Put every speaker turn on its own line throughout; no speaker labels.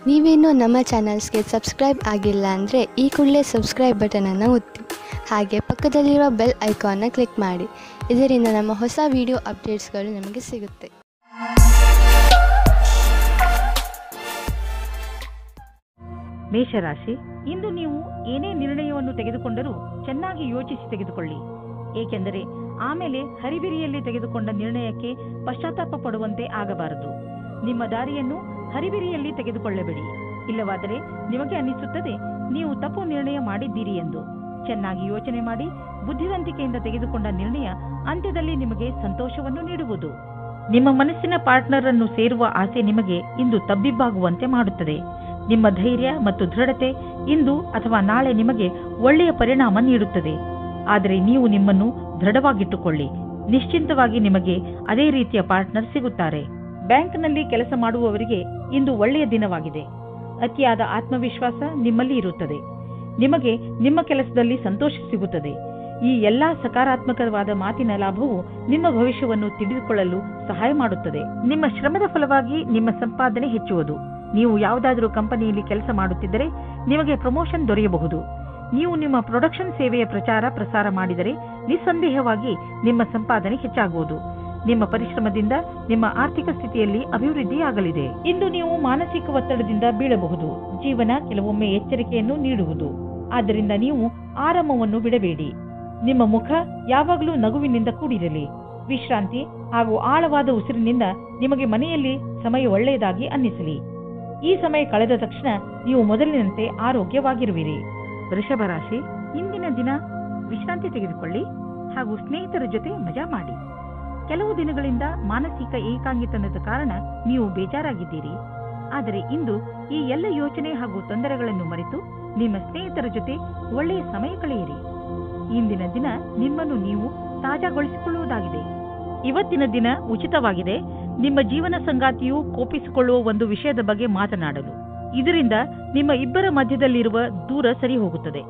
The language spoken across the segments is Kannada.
ನೀವೇನೂ ನಮ್ಮ ಚಾನಲ್ಸ್ಗೆ ಸಬ್ಸ್ಕ್ರೈಬ್ ಆಗಿಲ್ಲ ಅಂದರೆ ಈ ಕೂಡಲೇ ಸಬ್ಸ್ಕ್ರೈಬ್ ಬಟನನ್ನು ಒತ್ತಿ ಹಾಗೆ ಪಕ್ಕದಲ್ಲಿರುವ ಬೆಲ್ ಐಕಾನ್ನ ಕ್ಲಿಕ್ ಮಾಡಿ. ಇದರಿಂದ ನಮ್ಮ ಹೊಸ ವಿಡಿಯೋ ಅಪ್ಡೇಟ್ಸ್ಗಳು ನಿಮಗೆ ಸಿಗುತ್ತೆ.
ಮೇಷರಾಶಿ, ಇಂದು ನೀವು ಏನೇ ನಿರ್ಣಯವನ್ನು ತೆಗೆದುಕೊಂಡರೂ ಚೆನ್ನಾಗಿ ಯೋಚಿಸಿ ತೆಗೆದುಕೊಳ್ಳಿ. ಏಕೆಂದರೆ ಆಮೇಲೆ ಹರಿಬಿರಿಯಲ್ಲಿ ತೆಗೆದುಕೊಂಡ ನಿರ್ಣಯಕ್ಕೆ ಪಶ್ಚಾತ್ತಾಪ ಪಡುವಂತೆ ಆಗಬಾರದು. ನಿಮ್ಮ ದಾರಿಯನ್ನು ಹರಿಬಿರಿಯಲ್ಲಿ ತೆಗೆದುಕೊಳ್ಳಬೇಡಿ. ಇಲ್ಲವಾದರೆ ನಿಮಗೆ ಅನ್ನಿಸುತ್ತದೆ ನೀವು ತಪ್ಪು ನಿರ್ಣಯ ಮಾಡಿದ್ದೀರಿ ಎಂದು. ಚೆನ್ನಾಗಿ ಯೋಚನೆ ಮಾಡಿ ಬುದ್ಧಿವಂತಿಕೆಯಿಂದ ತೆಗೆದುಕೊಂಡ ನಿರ್ಣಯ ಅಂತ್ಯದಲ್ಲಿ ನಿಮಗೆ ಸಂತೋಷವನ್ನು ನೀಡುವುದು. ನಿಮ್ಮ ಮನಸ್ಸಿನ ಪಾರ್ಟ್ನರ್ ಅನ್ನು ಸೇರುವ ಆಸೆ ನಿಮಗೆ ಇಂದು ತಬ್ಬಿಬ್ಬಾಗುವಂತೆ ಮಾಡುತ್ತದೆ. ನಿಮ್ಮ ಧೈರ್ಯ ಮತ್ತು ದೃಢತೆ ಇಂದು ಅಥವಾ ನಾಳೆ ನಿಮಗೆ ಒಳ್ಳೆಯ ಪರಿಣಾಮ ನೀಡುತ್ತದೆ. ಆದರೆ ನೀವು ನಿಮ್ಮನ್ನು ದೃಢವಾಗಿಟ್ಟುಕೊಳ್ಳಿ. ನಿಶ್ಚಿಂತವಾಗಿ ನಿಮಗೆ ಅದೇ ರೀತಿಯ ಪಾರ್ಟ್ನರ್ ಸಿಗುತ್ತಾರೆ. ಬ್ಯಾಂಕ್ನಲ್ಲಿ ಕೆಲಸ ಮಾಡುವವರಿಗೆ ಇಂದು ಒಳ್ಳೆಯ ದಿನವಾಗಿದೆ. ಅತಿಯಾದ ಆತ್ಮವಿಶ್ವಾಸ ನಿಮ್ಮಲ್ಲಿ ಇರುತ್ತದೆ. ನಿಮಗೆ ನಿಮ್ಮ ಕೆಲಸದಲ್ಲಿ ಸಂತೋಷ ಸಿಗುತ್ತದೆ. ಈ ಎಲ್ಲಾ ಸಕಾರಾತ್ಮಕವಾದ ಮಾತಿನ ಲಾಭವು ನಿಮ್ಮ ಭವಿಷ್ಯವನ್ನು ತಿಳಿದುಕೊಳ್ಳಲು ಸಹಾಯ ಮಾಡುತ್ತದೆ. ನಿಮ್ಮ ಶ್ರಮದ ಫಲವಾಗಿ ನಿಮ್ಮ ಸಂಪಾದನೆ ಹೆಚ್ಚುವುದು. ನೀವು ಯಾವುದಾದರೂ ಕಂಪನಿಯಲ್ಲಿ ಕೆಲಸ ಮಾಡುತ್ತಿದ್ದರೆ ನಿಮಗೆ ಪ್ರಮೋಷನ್ ದೊರೆಯಬಹುದು. ನೀವು ನಿಮ್ಮ ಪ್ರೊಡಕ್ಷನ್ ಸೇವೆಯ ಪ್ರಸಾರ ಮಾಡಿದರೆ ನಿಸ್ಸಂದೇಹವಾಗಿ ನಿಮ್ಮ ಸಂಪಾದನೆ ಹೆಚ್ಚಾಗುವುದು. ನಿಮ್ಮ ಪರಿಶ್ರಮದಿಂದ ನಿಮ್ಮ ಆರ್ಥಿಕ ಸ್ಥಿತಿಯಲ್ಲಿ ಅಭಿವೃದ್ಧಿಯಾಗಲಿದೆ. ಇಂದು ನೀವು ಮಾನಸಿಕ ಒತ್ತಡದಿಂದ ಬೀಳಬಹುದು. ಜೀವನ ಕೆಲವೊಮ್ಮೆ ಎಚ್ಚರಿಕೆಯನ್ನು ನೀಡುವುದು. ಆದ್ದರಿಂದ ನೀವು ಆರಾಮವನ್ನು ಬಿಡಬೇಡಿ. ನಿಮ್ಮ ಮುಖ ಯಾವಾಗಲೂ ನಗುವಿನಿಂದ ಕೂಡಿರಲಿ. ವಿಶ್ರಾಂತಿ ಹಾಗೂ ಆಳವಾದ ಉಸಿರಿನಿಂದ ನಿಮಗೆ ಮನೆಯಲ್ಲಿ ಸಮಯ ಒಳ್ಳೆಯದಾಗಿ ಅನ್ನಿಸಲಿ. ಈ ಸಮಯ ಕಳೆದ ತಕ್ಷಣ ನೀವು ಮೊದಲಿನಂತೆ ಆರೋಗ್ಯವಾಗಿರುವಿರಿ. ವೃಷಭ ರಾಶಿ, ಇಂದಿನ ದಿನ ವಿಶ್ರಾಂತಿ ತೆಗೆದುಕೊಳ್ಳಿ ಹಾಗೂ ಸ್ನೇಹಿತರ ಜೊತೆ ಮಜಾ ಮಾಡಿ. ಕೆಲವು ದಿನಗಳಿಂದ ಮಾನಸಿಕ ಏಕಾಂಗಿತನದ ಕಾರಣ ನೀವು ಬೇಜಾರಾಗಿದ್ದೀರಿ. ಆದರೆ ಇಂದು ಈ ಎಲ್ಲ ಯೋಚನೆ ಹಾಗೂ ತೊಂದರೆಗಳನ್ನು ಮರೆತು ನಿಮ್ಮ ಸ್ನೇಹಿತರ ಜೊತೆ ಒಳ್ಳೆಯ ಸಮಯ ಕಳೆಯಿರಿ. ಇಂದಿನ ದಿನ ನಿಮ್ಮನ್ನು ನೀವು ತಾಜಾಗೊಳಿಸಿಕೊಳ್ಳುವುದಾಗಿದೆ. ಇವತ್ತಿನ ದಿನ ಉಚಿತವಾಗಿದೆ. ನಿಮ್ಮ ಜೀವನ ಸಂಗಾತಿಯು ಕೋಪಿಸಿಕೊಳ್ಳುವ ಒಂದು ವಿಷಯದ ಬಗ್ಗೆ ಮಾತನಾಡಲು. ಇದರಿಂದ ನಿಮ್ಮ ಇಬ್ಬರ ಮಧ್ಯದಲ್ಲಿರುವ ದೂರ ಸರಿ ಹೋಗುತ್ತದೆ.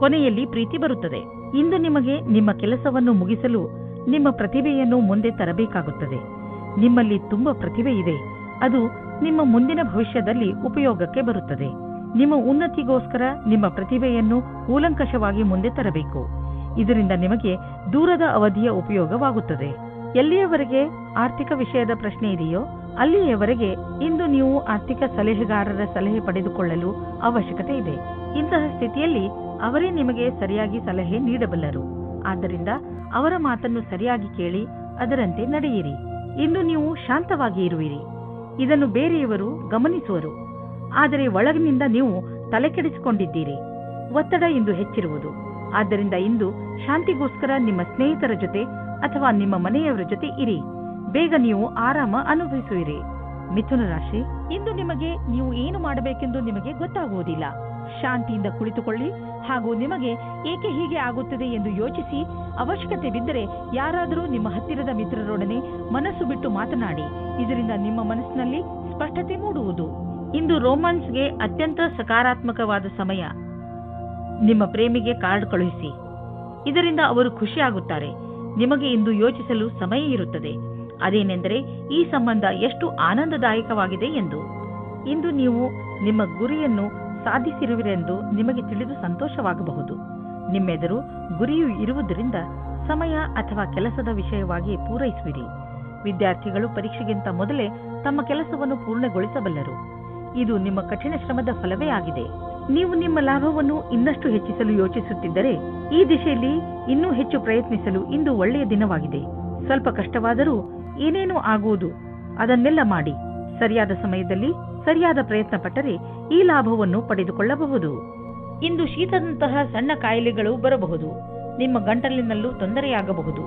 ಕೊನೆಯಲ್ಲಿ ಪ್ರೀತಿ ಬರುತ್ತದೆ. ಇಂದು ನಿಮಗೆ ನಿಮ್ಮ ಕೆಲಸವನ್ನು ಮುಗಿಸಲು ನಿಮ್ಮ ಪ್ರತಿಭೆಯನ್ನು ಮುಂದೆ ತರಬೇಕಾಗುತ್ತದೆ. ನಿಮ್ಮಲ್ಲಿ ತುಂಬ ಪ್ರತಿಭೆ ಇದೆ. ಅದು ನಿಮ್ಮ ಮುಂದಿನ ಭವಿಷ್ಯದಲ್ಲಿ ಉಪಯೋಗಕ್ಕೆ ಬರುತ್ತದೆ. ನಿಮ್ಮ ಉನ್ನತಿಗೋಸ್ಕರ ನಿಮ್ಮ ಪ್ರತಿಭೆಯನ್ನು ಕೂಲಂಕಷವಾಗಿ ಮುಂದೆ ತರಬೇಕು. ಇದರಿಂದ ನಿಮಗೆ ದೂರದ ಅವಧಿಯ ಉಪಯೋಗವಾಗುತ್ತದೆ. ಎಲ್ಲಿಯವರೆಗೆ ಆರ್ಥಿಕ ವಿಷಯದ ಪ್ರಶ್ನೆ ಇದೆಯೋ ಅಲ್ಲಿಯವರೆಗೆ ಇಂದು ನೀವು ಆರ್ಥಿಕ ಸಲಹೆಗಾರರ ಸಲಹೆ ಪಡೆದುಕೊಳ್ಳಲು ಅವಶ್ಯಕತೆ ಇದೆ. ಇಂತಹ ಸ್ಥಿತಿಯಲ್ಲಿ ಅವರೇ ನಿಮಗೆ ಸರಿಯಾಗಿ ಸಲಹೆ ನೀಡಬಲ್ಲರು. ಆದ್ದರಿಂದ ಅವರ ಮಾತನ್ನು ಸರಿಯಾಗಿ ಕೇಳಿ ಅದರಂತೆ ನಡೆಯಿರಿ. ಇಂದು ನೀವು ಶಾಂತವಾಗಿ ಇರುವಿರಿ. ಇದನ್ನು ಬೇರೆಯವರು ಗಮನಿಸುವರು. ಆದರೆ ಒಳಗಿನಿಂದ ನೀವು ತಲೆಕೆಡಿಸಿಕೊಂಡಿದ್ದೀರಿ. ಒತ್ತಡ ಇಂದು ಹೆಚ್ಚಿರುವುದು. ಆದ್ದರಿಂದ ಇಂದು ಶಾಂತಿಗೋಸ್ಕರ ನಿಮ್ಮ ಸ್ನೇಹಿತರ ಜೊತೆ ಅಥವಾ ನಿಮ್ಮ ಮನೆಯವರ ಜೊತೆ ಇರಿ. ಬೇಗ ನೀವು ಆರಾಮ ಅನುಭವಿಸುವಿರಿ. ಮಿಥುನ ರಾಶಿ, ಇಂದು ನಿಮಗೆ ನೀವು ಏನು ಮಾಡಬೇಕೆಂದು ನಿಮಗೆ ಗೊತ್ತಾಗುವುದಿಲ್ಲ. ಶಾಂತಿಯಿಂದ ಕುಳಿತುಕೊಳ್ಳಿ ಹಾಗೂ ನಿಮಗೆ ಏಕೆ ಹೀಗೆ ಆಗುತ್ತದೆ ಎಂದು ಯೋಚಿಸಿ ಅವಶ್ಯಕತೆ ಬಿದ್ದರೆ ಯಾರಾದರೂ ನಿಮ್ಮ ಹತ್ತಿರದ ಮಿತ್ರರೊಡನೆ ಮನಸ್ಸು ಬಿಟ್ಟು ಮಾತನಾಡಿ. ಇದರಿಂದ ನಿಮ್ಮ ಮನಸ್ಸಿನಲ್ಲಿ ಸ್ಪಷ್ಟತೆ ಮೂಡುವುದು. ಇಂದು ರೋಮಾನ್ಸ್ಗೆ ಅತ್ಯಂತ ಸಕಾರಾತ್ಮಕವಾದ ಸಮಯ. ನಿಮ್ಮ ಪ್ರೇಮಿಗೆ ಕಾರ್ಡ್ ಕಳುಹಿಸಿ. ಇದರಿಂದ ಅವರು ಖುಷಿಯಾಗುತ್ತಾರೆ. ನಿಮಗೆ ಇಂದು ಯೋಚಿಸಲು ಸಮಯ ಇರುತ್ತದೆ. ಅದೇನೆಂದರೆ ಈ ಸಂಬಂಧ ಎಷ್ಟು ಆನಂದದಾಯಕವಾಗಿದೆ ಎಂದು. ಇಂದು ನೀವು ನಿಮ್ಮ ಗುರಿಯನ್ನು ಸಾಧಿಸಿರುವಿರೆಂದು ನಿಮಗೆ ತಿಳಿದು ಸಂತೋಷವಾಗಬಹುದು. ನಿಮ್ಮೆದುರು ಗುರಿಯು ಇರುವುದರಿಂದ ಸಮಯ ಅಥವಾ ಕೆಲಸದ ವಿಷಯವಾಗಿ ಪೂರೈಸುವಿರಿ. ವಿದ್ಯಾರ್ಥಿಗಳು ಪರೀಕ್ಷೆಗಿಂತ ಮೊದಲೇ ತಮ್ಮ ಕೆಲಸವನ್ನು ಪೂರ್ಣಗೊಳಿಸಬಲ್ಲರು. ಇದು ನಿಮ್ಮ ಕಠಿಣ ಶ್ರಮದ ಫಲವೇ ಆಗಿದೆ. ನೀವು ನಿಮ್ಮ ಲಾಭವನ್ನು ಇನ್ನಷ್ಟು ಹೆಚ್ಚಿಸಲು ಯೋಚಿಸುತ್ತಿದ್ದರೆ ಈ ದಿಶೆಯಲ್ಲಿ ಇನ್ನೂ ಹೆಚ್ಚು ಪ್ರಯತ್ನಿಸಲು ಇಂದು ಒಳ್ಳೆಯ ದಿನವಾಗಿದೆ. ಸ್ವಲ್ಪ ಕಷ್ಟವಾದರೂ ಏನೇನೂ ಆಗುವುದು ಅದನ್ನೆಲ್ಲ ಮಾಡಿ. ಸರಿಯಾದ ಸಮಯದಲ್ಲಿ ಸರಿಯಾದ ಪ್ರಯತ್ನ ಪಟ್ಟರೆ ಈ ಲಾಭವನ್ನು ಪಡೆದುಕೊಳ್ಳಬಹುದು. ಇಂದು ಶೀತದಂತಹ ಸಣ್ಣ ಕಾಯಿಲೆಗಳು ಬರಬಹುದು. ನಿಮ್ಮ ಗಂಟಲಿನಲ್ಲೂ ತೊಂದರೆಯಾಗಬಹುದು.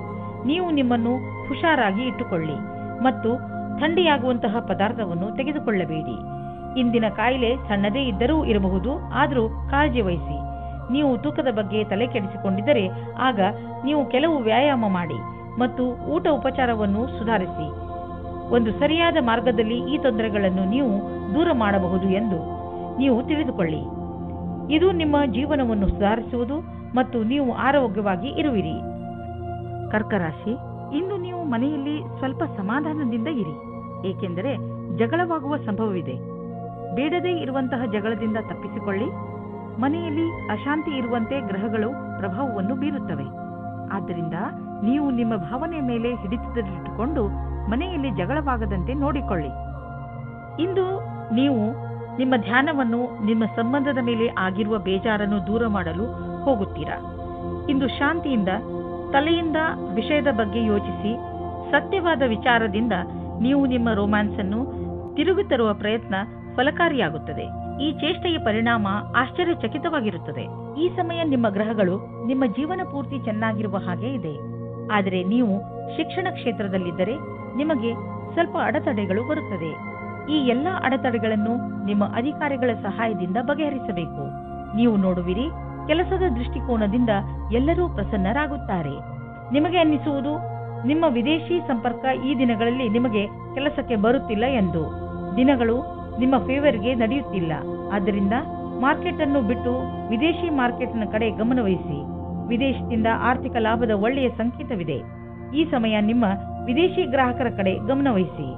ನೀವು ನಿಮ್ಮನ್ನು ಹುಷಾರಾಗಿ ಇಟ್ಟುಕೊಳ್ಳಿ ಮತ್ತು ಥಂಡಿಯಾಗುವಂತಹ ಪದಾರ್ಥವನ್ನು ತೆಗೆದುಕೊಳ್ಳಬೇಡಿ. ಇಂದಿನ ಕಾಯಿಲೆ ಸಣ್ಣದೇ ಇದ್ದರೂ ಇರಬಹುದು. ಆದರೂ ಕಾಳಜಿ ವಹಿಸಿ. ನೀವು ತೂಕದ ಬಗ್ಗೆ ತಲೆ ಕೆಡಿಸಿಕೊಂಡಿದ್ದರೆ ಆಗ ನೀವು ಕೆಲವು ವ್ಯಾಯಾಮ ಮಾಡಿ ಮತ್ತು ಊಟ ಉಪಚಾರವನ್ನು ಸುಧಾರಿಸಿ. ಒಂದು ಸರಿಯಾದ ಮಾರ್ಗದಲ್ಲಿ ಈ ತೊಂದರೆಗಳನ್ನು ನೀವು ದೂರ ಮಾಡಬಹುದು ಎಂದು ನೀವು ತಿಳಿದುಕೊಳ್ಳಿ. ಇದು ನಿಮ್ಮ ಜೀವನವನ್ನು ಸುಧಾರಿಸುವುದು ಮತ್ತು ನೀವು ಆರೋಗ್ಯವಾಗಿ ಇರುವಿರಿ. ಕರ್ಕ ರಾಶಿ, ಇಂದು ನೀವು ಮನೆಯಲ್ಲಿ ಸ್ವಲ್ಪ ಸಮಾಧಾನದಿಂದ ಇರಿ. ಏಕೆಂದರೆ ಜಗಳವಾಗುವ ಸಂಭವವಿದೆ. ಬೇಡದೇ ಇರುವಂತಹ ಜಗಳದಿಂದ ತಪ್ಪಿಸಿಕೊಳ್ಳಿ. ಮನೆಯಲ್ಲಿ ಅಶಾಂತಿ ಇರುವಂತೆ ಗ್ರಹಗಳು ಪ್ರಭಾವವನ್ನು ಬೀರುತ್ತವೆ. ಆದ್ದರಿಂದ ನೀವು ನಿಮ್ಮ ಭಾವನೆ ಮೇಲೆ ಹಿಡಿತದಲ್ಲಿಟ್ಟುಕೊಂಡು ಮನೆಯಲ್ಲಿ ಜಗಳವಾಗದಂತೆ ನೋಡಿಕೊಳ್ಳಿ. ಇಂದು ನೀವು ನಿಮ್ಮ ಧ್ಯಾನವನ್ನು ನಿಮ್ಮ ಸಂಬಂಧದ ಮೇಲೆ ಆಗಿರುವ ಬೇಜಾರನ್ನು ದೂರ ಮಾಡಲು ಹೋಗುತ್ತೀರಾ. ಇಂದು ಶಾಂತಿಯಿಂದ ತಲೆಯಿಂದ ವಿಷಯದ ಬಗ್ಗೆ ಯೋಚಿಸಿ ಸತ್ಯವಾದ ವಿಚಾರದಿಂದ ನೀವು ನಿಮ್ಮ ರೊಮ್ಯಾನ್ಸ್ ಅನ್ನು ತಿರುಗಿ ತರುವ ಪ್ರಯತ್ನ ಫಲಕಾರಿಯಾಗುತ್ತದೆ. ಈ ಚೇಷ್ಟೆಯ ಪರಿಣಾಮ ಆಶ್ಚರ್ಯಚಕಿತವಾಗಿರುತ್ತದೆ. ಈ ಸಮಯ ನಿಮ್ಮ ಗ್ರಹಗಳು ನಿಮ್ಮ ಜೀವನ ಪೂರ್ತಿ ಚೆನ್ನಾಗಿರುವ ಹಾಗೆ ಇದೆ. ಆದರೆ ನೀವು ಶಿಕ್ಷಣ ಕ್ಷೇತ್ರದಲ್ಲಿದ್ದರೆ ನಿಮಗೆ ಸ್ವಲ್ಪ ಅಡೆತಡೆಗಳು ಬರುತ್ತದೆ. ಈ ಎಲ್ಲ ಅಡೆತಡೆಗಳನ್ನು ನಿಮ್ಮ ಅಧಿಕಾರಿಗಳ ಸಹಾಯದಿಂದ ಬಗೆಹರಿಸಬೇಕು. ನೀವು ನೋಡುವಿರಿ, ಕೆಲಸದ ದೃಷ್ಟಿಕೋನದಿಂದ ಎಲ್ಲರೂ ಪ್ರಸನ್ನರಾಗುತ್ತಾರೆ. ನಿಮಗೆ ಅನ್ನಿಸುವುದು ನಿಮ್ಮ ವಿದೇಶಿ ಸಂಪರ್ಕ ಈ ದಿನಗಳಲ್ಲಿ ನಿಮಗೆ ಕೆಲಸಕ್ಕೆ ಬರುತ್ತಿಲ್ಲ ಎಂದು. ದಿನಗಳು ನಿಮ್ಮ ಫೇವರ್ಗೆ ನಡೆಯುತ್ತಿಲ್ಲ. ಆದ್ದರಿಂದ ಮಾರ್ಕೆಟ್ ಅನ್ನು ಬಿಟ್ಟು ವಿದೇಶಿ ಮಾರ್ಕೆಟ್ನ ಕಡೆ ಗಮನವಹಿಸಿ. ವಿದೇಶದಿಂದ ಆರ್ಥಿಕ ಲಾಭದ ಒಳ್ಳೆಯ ಸಂಕೇತವಿದೆ. ಈ ಸಮಯ ನಿಮ್ಮ ವಿದೇಶಿ ಗ್ರಾಹಕರ ಕಡೆ ಗಮನವಹಿಸಿ.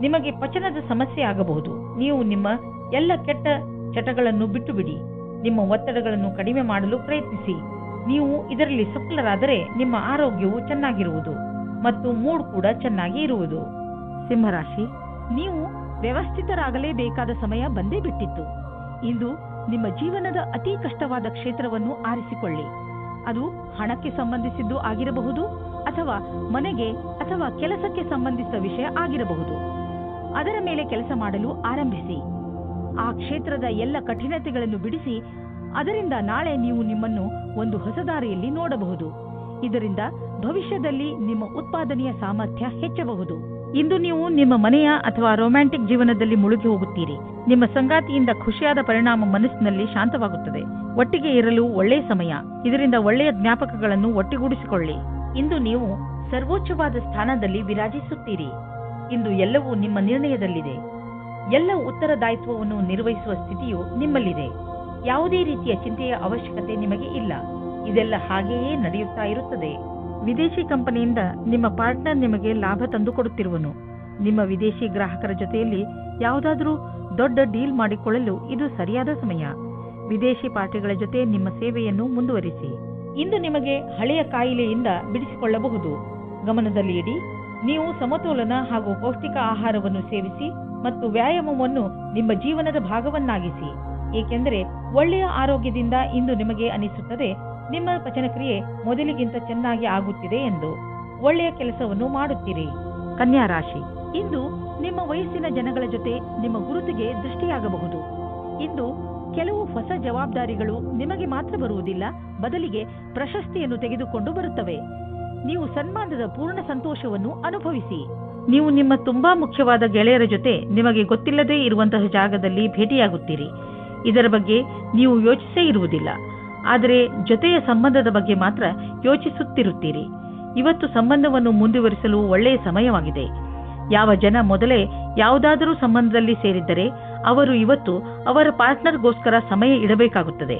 ನಿಮಗೆ ಪಚನದ ಸಮಸ್ಯೆ ಆಗಬಹುದು. ನೀವು ನಿಮ್ಮ ಎಲ್ಲ ಕೆಟ್ಟ ಚಟಗಳನ್ನು ಬಿಟ್ಟು ಬಿಡಿ. ನಿಮ್ಮ ಒತ್ತಡಗಳನ್ನು ಕಡಿಮೆ ಮಾಡಲು ಪ್ರಯತ್ನಿಸಿ. ನೀವು ಇದರಲ್ಲಿ ಸಫಲರಾದರೆ ನಿಮ್ಮ ಆರೋಗ್ಯವು ಚೆನ್ನಾಗಿರುವುದು ಮತ್ತು ಮೂಡ್ ಕೂಡ ಚೆನ್ನಾಗಿ ಇರುವುದು. ಸಿಂಹರಾಶಿ, ನೀವು ವ್ಯವಸ್ಥಿತರಾಗಲೇಬೇಕಾದ ಸಮಯ ಬಂದೇ ಬಿಟ್ಟಿತ್ತು. ಇಂದು ನಿಮ್ಮ ಜೀವನದ ಅತಿ ಕಷ್ಟವಾದ ಕ್ಷೇತ್ರವನ್ನು ಆರಿಸಿಕೊಳ್ಳಿ. ಅದು ಹಣಕ್ಕೆ ಸಂಬಂಧಿಸಿದ್ದು ಆಗಿರಬಹುದು ಅಥವಾ ಮನೆಗೆ ಅಥವಾ ಕೆಲಸಕ್ಕೆ ಸಂಬಂಧಿಸಿದ ವಿಷಯ ಆಗಿರಬಹುದು. ಅದರ ಮೇಲೆ ಕೆಲಸ ಮಾಡಲು ಆರಂಭಿಸಿ. ಆ ಕ್ಷೇತ್ರದ ಎಲ್ಲ ಕಠಿಣತೆಗಳನ್ನು ಬಿಡಿಸಿ ಅದರಿಂದ ನಾಳೆ ನೀವು ನಿಮ್ಮನ್ನು ಒಂದು ಹೊಸ ದಾರಿಯಲ್ಲಿ ನೋಡಬಹುದು. ಇದರಿಂದ ಭವಿಷ್ಯದಲ್ಲಿ ನಿಮ್ಮ ಉತ್ಪಾದನೆಯ ಸಾಮರ್ಥ್ಯ ಹೆಚ್ಚಬಹುದು. ಇಂದು ನೀವು ನಿಮ್ಮ ಮನೆಯ ಅಥವಾ ರೊಮ್ಯಾಂಟಿಕ್ ಜೀವನದಲ್ಲಿ ಮುಳುಗಿ ಹೋಗುತ್ತೀರಿ. ನಿಮ್ಮ ಸಂಗಾತಿಯಿಂದ ಖುಷಿಯಾದ ಪರಿಣಾಮ ಮನಸ್ಸಿನಲ್ಲಿ ಶಾಂತವಾಗುತ್ತದೆ. ಒಟ್ಟಿಗೆ ಇರಲು ಒಳ್ಳೆಯ ಸಮಯ. ಇದರಿಂದ ಒಳ್ಳೆಯ ಜ್ಞಾಪಕಗಳನ್ನು ಒಟ್ಟಿಗೂಡಿಸಿಕೊಳ್ಳಿ. ಇಂದು ನೀವು ಸರ್ವೋಚ್ಚವಾದ ಸ್ಥಾನದಲ್ಲಿ ವಿರಾಜಿಸುತ್ತೀರಿ. ಇಂದು ಎಲ್ಲವೂ ನಿಮ್ಮ ನಿರ್ಣಯದಲ್ಲಿದೆ. ಎಲ್ಲ ಉತ್ತರದಾಯಿತ್ವವನ್ನು ನಿರ್ವಹಿಸುವ ಸ್ಥಿತಿಯು ನಿಮ್ಮಲ್ಲಿದೆ. ಯಾವುದೇ ರೀತಿಯ ಚಿಂತೆಯ ಅವಶ್ಯಕತೆ ನಿಮಗೆ ಇಲ್ಲ. ಇದೆಲ್ಲ ಹಾಗೆಯೇ ನಡೆಯುತ್ತಾ ಇರುತ್ತದೆ. ವಿದೇಶಿ ಕಂಪನಿಯಿಂದ ನಿಮ್ಮ ಪಾರ್ಟ್ನರ್ ನಿಮಗೆ ಲಾಭ ತಂದುಕೊಡುತ್ತಿರುವನು. ನಿಮ್ಮ ವಿದೇಶಿ ಗ್ರಾಹಕರ ಜೊತೆಯಲ್ಲಿ ಯಾವುದಾದರೂ ದೊಡ್ಡ ಡೀಲ್ ಮಾಡಿಕೊಳ್ಳಲು ಇದು ಸರಿಯಾದ ಸಮಯ. ವಿದೇಶಿ ಪಾರ್ಟಿಗಳ ಜೊತೆ ನಿಮ್ಮ ಸೇವೆಯನ್ನು ಮುಂದುವರಿಸಿ. ಇಂದು ನಿಮಗೆ ಹಳೆಯ ಕಾಯಿಲೆಯಿಂದ ಬಿಡಿಸಿಕೊಳ್ಳಬಹುದು. ಗಮನದಲ್ಲಿ ಇಡಿ, ನೀವು ಸಮತೋಲನ ಹಾಗೂ ಪೌಷ್ಟಿಕ ಆಹಾರವನ್ನು ಸೇವಿಸಿ ಮತ್ತು ವ್ಯಾಯಾಮವನ್ನು ನಿಮ್ಮ ಜೀವನದ ಭಾಗವನ್ನಾಗಿಸಿ. ಏಕೆಂದರೆ ಒಳ್ಳೆಯ ಆರೋಗ್ಯದಿಂದ ಇಂದು ನಿಮಗೆ ಅನಿಸುತ್ತದೆ ನಿಮ್ಮ ಪಚನಕ್ರಿಯೆ ಮೊದಲಿಗಿಂತ ಚೆನ್ನಾಗಿ ಆಗುತ್ತಿದೆ ಎಂದು. ಒಳ್ಳೆಯ ಕೆಲಸವನ್ನು ಮಾಡುತ್ತೀರಿ. ಕನ್ಯಾ ರಾಶಿ, ಇಂದು ನಿಮ್ಮ ವಯಸ್ಸಿನ ಜನಗಳ ಜೊತೆ ನಿಮ್ಮ ಗುರುತಿಗೆ ದೃಷ್ಟಿಯಾಗಬಹುದು. ಇಂದು ಕೆಲವು ಹೊಸ ಜವಾಬ್ದಾರಿಗಳು ನಿಮಗೆ ಮಾತ್ರ ಬರುವುದಿಲ್ಲ, ಬದಲಿಗೆ ಪ್ರಶಸ್ತಿಯನ್ನು ತೆಗೆದುಕೊಂಡು ಬರುತ್ತವೆ. ನೀವು ಸನ್ಮಾನದ ಪೂರ್ಣ ಸಂತೋಷವನ್ನು ಅನುಭವಿಸಿ. ನೀವು ನಿಮ್ಮ ತುಂಬಾ ಮುಖ್ಯವಾದ ಗೆಳೆಯರ ಜೊತೆ ನಿಮಗೆ ಗೊತ್ತಿಲ್ಲದೇ ಇರುವಂತಹ ಜಾಗದಲ್ಲಿ ಭೇಟಿಯಾಗುತ್ತೀರಿ. ಇದರ ಬಗ್ಗೆ ನೀವು ಯೋಚಿಸೇ ಇರುವುದಿಲ್ಲ, ಆದರೆ ಜೊತೆಯ ಸಂಬಂಧದ ಬಗ್ಗೆ ಮಾತ್ರ ಯೋಚಿಸುತ್ತಿರುತ್ತೀರಿ. ಇವತ್ತು ಸಂಬಂಧವನ್ನು ಮುಂದುವರಿಸಲು ಒಳ್ಳೆಯ ಸಮಯವಾಗಿದೆ. ಯಾವ ಜನ ಮೊದಲೇ ಯಾವುದಾದರೂ ಸಂಬಂಧದಲ್ಲಿ ಸೇರಿದ್ದರೆ ಅವರು ಇವತ್ತು ಅವರ ಪಾರ್ಟ್ನರ್ಗೋಸ್ಕರ ಸಮಯ ಇಡಬೇಕಾಗುತ್ತದೆ.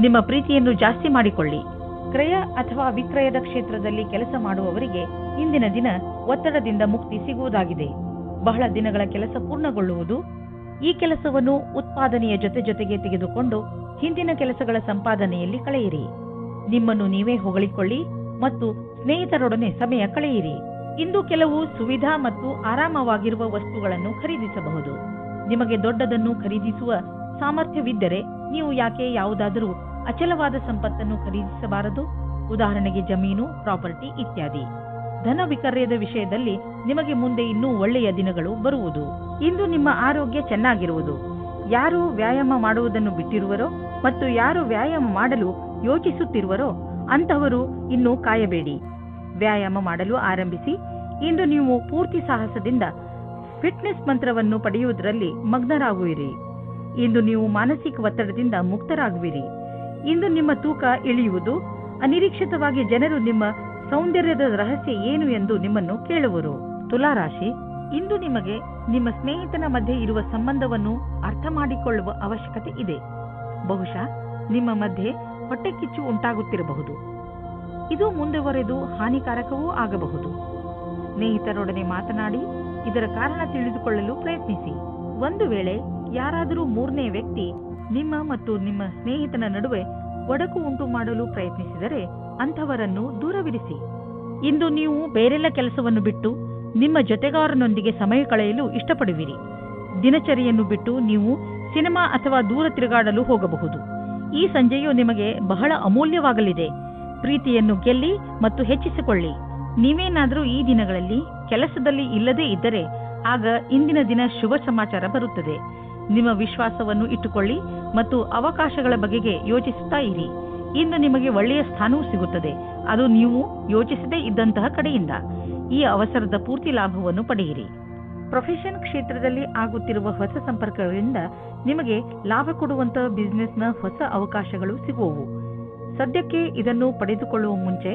ನಿಮ್ಮ ಪ್ರೀತಿಯನ್ನು ಜಾಸ್ತಿ ಮಾಡಿಕೊಳ್ಳಿ. ಕ್ರಯ ಅಥವಾ ವಿಕ್ರಯದ ಕ್ಷೇತ್ರದಲ್ಲಿ ಕೆಲಸ ಮಾಡುವವರಿಗೆ ಇಂದಿನ ದಿನ ಒತ್ತಡದಿಂದ ಮುಕ್ತಿ ಸಿಗುವುದಾಗಿದೆ. ಬಹಳ ದಿನಗಳ ಕೆಲಸ ಪೂರ್ಣಗೊಳ್ಳುವುದು. ಈ ಕೆಲಸವನ್ನು ಉತ್ಪಾದನೆಯ ಜೊತೆಗೆ ತೆಗೆದುಕೊಂಡು ಹಿಂದಿನ ಕೆಲಸಗಳ ಸಂಪಾದನೆಯಲ್ಲಿ ಕಳೆಯಿರಿ. ನಿಮ್ಮನ್ನು ನೀವೇ ಹೊಗಳಿಕೊಳ್ಳಿ ಮತ್ತು ಸ್ನೇಹಿತರೊಡನೆ ಸಮಯ ಕಳೆಯಿರಿ. ಇಂದು ಕೆಲವು ಸುವಿಧಾ ಮತ್ತು ಆರಾಮವಾಗಿರುವ ವಸ್ತುಗಳನ್ನು ಖರೀದಿಸಬಹುದು. ನಿಮಗೆ ದೊಡ್ಡದನ್ನು ಖರೀದಿಸುವ ಸಾಮರ್ಥ್ಯವಿದ್ದರೆ ನೀವು ಯಾಕೆ ಯಾವುದಾದರೂ ಅಚಲವಾದ ಸಂಪತ್ತನ್ನು ಖರೀದಿಸಬಾರದು? ಉದಾಹರಣೆಗೆ ಜಮೀನು, ಪ್ರಾಪರ್ಟಿ ಇತ್ಯಾದಿ. ಧನ ವಿಕರ್ಯದ ವಿಷಯದಲ್ಲಿ ನಿಮಗೆ ಮುಂದೆ ಇನ್ನೂ ಒಳ್ಳೆಯ ದಿನಗಳು ಬರುವುದು. ಇಂದು ನಿಮ್ಮ ಆರೋಗ್ಯ ಚೆನ್ನಾಗಿರುವುದು. ಯಾರು ವ್ಯಾಯಾಮ ಮಾಡುವುದನ್ನು ಬಿಟ್ಟಿರುವರೋ ಮತ್ತು ಯಾರು ವ್ಯಾಯಾಮ ಮಾಡಲು ಯೋಚಿಸುತ್ತಿರುವರೋ ಅಂತಹವರು ಇನ್ನೂ ಕಾಯಬೇಡಿ. ವ್ಯಾಯಾಮ ಮಾಡಲು ಆರಂಭಿಸಿ. ಇಂದು ನೀವು ಪೂರ್ತಿ ಸಾಹಸದಿಂದ ಫಿಟ್ನೆಸ್ ಮಂತ್ರವನ್ನು ಪಡೆಯುವುದರಲ್ಲಿ ಮಗ್ನರಾಗುವಿರಿ. ಇಂದು ನೀವು ಮಾನಸಿಕ ಒತ್ತಡದಿಂದ ಮುಕ್ತರಾಗುವಿರಿ. ಇಂದು ನಿಮ್ಮ ತೂಕ ಇಳಿಯುವುದು. ಅನಿರೀಕ್ಷಿತವಾಗಿ ಜನರು ನಿಮ್ಮ ಸೌಂದರ್ಯದ ರಹಸ್ಯ ಏನು ಎಂದು ನಿಮ್ಮನ್ನು ಕೇಳುವರು. ತುಲಾರಾಶಿ, ಇಂದು ನಿಮಗೆ ನಿಮ್ಮ ಸ್ನೇಹಿತನ ಮಧ್ಯೆ ಇರುವ ಸಂಬಂಧವನ್ನು ಅರ್ಥ ಮಾಡಿಕೊಳ್ಳುವ ಅವಶ್ಯಕತೆ ಇದೆ. ಬಹುಶಃ ನಿಮ್ಮ ಮಧ್ಯೆ ಹೊಟ್ಟೆಕಿಚ್ಚು ಉಂಟಾಗುತ್ತಿರಬಹುದು. ಇದು ಮುಂದುವರೆದು ಹಾನಿಕಾರಕವೂ ಆಗಬಹುದು. ಸ್ನೇಹಿತರೊಡನೆ ಮಾತನಾಡಿ ಇದರ ಕಾರಣ ತಿಳಿದುಕೊಳ್ಳಲು ಪ್ರಯತ್ನಿಸಿ. ಒಂದು ವೇಳೆ ಯಾರಾದರೂ ಮೂರನೇ ವ್ಯಕ್ತಿ ನಿಮ್ಮ ಮತ್ತು ನಿಮ್ಮ ಸ್ನೇಹಿತನ ನಡುವೆ ಒಡಕು ಉಂಟು ಮಾಡಲು ಪ್ರಯತ್ನಿಸಿದರೆ ಅಂಥವರನ್ನು ದೂರವಿರಿಸಿ. ಇಂದು ನೀವು ಬೇರೆಲ್ಲ ಕೆಲಸವನ್ನು ಬಿಟ್ಟು ನಿಮ್ಮ ಜೊತೆಗಾರನೊಂದಿಗೆ ಸಮಯ ಕಳೆಯಲು ಇಷ್ಟಪಡುವಿರಿ. ದಿನಚರಿಯನ್ನು ಬಿಟ್ಟು ನೀವು ಸಿನಿಮಾ ಅಥವಾ ದೂರ ತಿರುಗಾಡಲು ಹೋಗಬಹುದು. ಈ ಸಂಜೆಯು ನಿಮಗೆ ಬಹಳ ಅಮೂಲ್ಯವಾಗಲಿದೆ. ಪ್ರೀತಿಯನ್ನು ಗೆಲ್ಲಿ ಮತ್ತು ಹೆಚ್ಚಿಸಿಕೊಳ್ಳಿ. ನೀವೇನಾದರೂ ಈ ದಿನಗಳಲ್ಲಿ ಕೆಲಸದಲ್ಲಿ ಇಲ್ಲದೇ ಇದ್ದರೆ ಆಗ ಇಂದಿನ ದಿನ ಶುಭ ಸಮಾಚಾರ ಬರುತ್ತದೆ. ನಿಮ್ಮ ವಿಶ್ವಾಸವನ್ನು ಇಟ್ಟುಕೊಳ್ಳಿ ಮತ್ತು ಅವಕಾಶಗಳ ಬಗೆಗೆ ಯೋಚಿಸುತ್ತಾ ಇರಿ. ಇಂದು ನಿಮಗೆ ಒಳ್ಳೆಯ ಸ್ಥಾನವೂ ಸಿಗುತ್ತದೆ, ಅದು ನೀವು ಯೋಚಿಸದೇ ಇದ್ದಂತಹ ಕಡೆಯಿಂದ. ಈ ಅವಸರದ ಪೂರ್ತಿ ಲಾಭವನ್ನು ಪಡೆಯಿರಿ. ಪ್ರೊಫೆಷನ್ ಕ್ಷೇತ್ರದಲ್ಲಿ ಆಗುತ್ತಿರುವ ಹೊಸ ಸಂಪರ್ಕಗಳಿಂದ ನಿಮಗೆ ಲಾಭ ಕೊಡುವಂತಹ ಬಿಸಿನೆಸ್ನ ಹೊಸ ಅವಕಾಶಗಳು ಸಿಗುವವು. ಸದ್ಯಕ್ಕೆ ಇದನ್ನು ಪಡೆದುಕೊಳ್ಳುವ ಮುಂಚೆ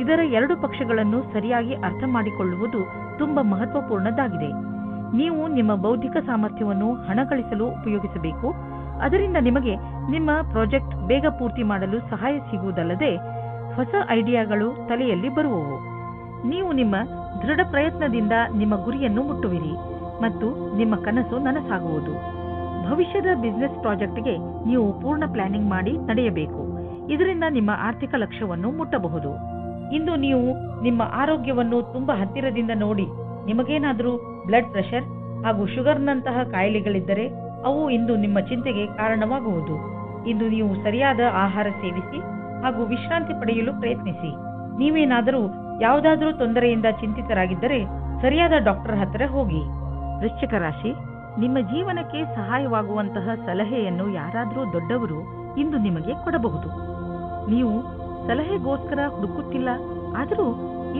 ಇದರ ಎರಡು ಪಕ್ಷಗಳನ್ನು ಸರಿಯಾಗಿ ಅರ್ಥ ಮಾಡಿಕೊಳ್ಳುವುದು ತುಂಬಾ ಮಹತ್ವಪೂರ್ಣದ್ದಾಗಿದೆ. ನೀವು ನಿಮ್ಮ ಬೌದ್ಧಿಕ ಸಾಮರ್ಥ್ಯವನ್ನು ಹಣ ಗಳಿಸಲು ಉಪಯೋಗಿಸಬೇಕು. ಅದರಿಂದ ನಿಮಗೆ ನಿಮ್ಮ ಪ್ರಾಜೆಕ್ಟ್ ಬೇಗ ಪೂರ್ತಿ ಮಾಡಲು ಸಹಾಯ ಸಿಗುವುದಲ್ಲದೆ ಹೊಸ ಐಡಿಯಾಗಳು ತಲೆಯಲ್ಲಿ ಬರುವವು. ನೀವು ನಿಮ್ಮ ದೃಢ ಪ್ರಯತ್ನದಿಂದ ನಿಮ್ಮ ಗುರಿಯನ್ನು ಮುಟ್ಟುವಿರಿ ಮತ್ತು ನಿಮ್ಮ ಕನಸು ನನಸಾಗುವುದು. ಭವಿಷ್ಯದ ಬಿಸಿನೆಸ್ ಪ್ರಾಜೆಕ್ಟ್ಗೆ ನೀವು ಪೂರ್ಣ ಪ್ಲಾನಿಂಗ್ ಮಾಡಿ ನಡೆಯಬೇಕು. ಇದರಿಂದ ನಿಮ್ಮ ಆರ್ಥಿಕ ಲಕ್ಷ್ಯವನ್ನು ಮುಟ್ಟಬಹುದು. ಇಂದು ನೀವು ನಿಮ್ಮ ಆರೋಗ್ಯವನ್ನು ತುಂಬಾ ಹತ್ತಿರದಿಂದ ನೋಡಿ. ನಿಮಗೇನಾದರೂ ಬ್ಲಡ್ ಪ್ರೆಷರ್ ಹಾಗೂ ಶುಗರ್ನಂತಹ ಕಾಯಿಲೆಗಳಿದ್ದರೆ ಅವು ಇಂದು ನಿಮ್ಮ ಚಿಂತೆಗೆ ಕಾರಣವಾಗುವುದು. ಇಂದು ನೀವು ಸರಿಯಾದ ಆಹಾರ ಸೇವಿಸಿ ಹಾಗೂ ವಿಶ್ರಾಂತಿ ಪಡೆಯಲು ಪ್ರಯತ್ನಿಸಿ. ನೀವೇನಾದರೂ ಯಾವುದಾದರೂ ತೊಂದರೆಯಿಂದ ಚಿಂತಿತರಾಗಿದ್ದರೆ ಸರಿಯಾದ ಡಾಕ್ಟರ್ ಹತ್ತಿರ ಹೋಗಿ. ವೃಶ್ಚಿಕ ರಾಶಿ, ನಿಮ್ಮ ಜೀವನಕ್ಕೆ ಸಹಾಯವಾಗುವಂತಹ ಸಲಹೆಯನ್ನು ಯಾರಾದರೂ ದೊಡ್ಡವರು ಇಂದು ನಿಮಗೆ ಕೊಡಬಹುದು. ನೀವು ಸಲಹೆಗೋಸ್ಕರ ಹುಡುಕುತ್ತಿಲ್ಲ, ಆದರೂ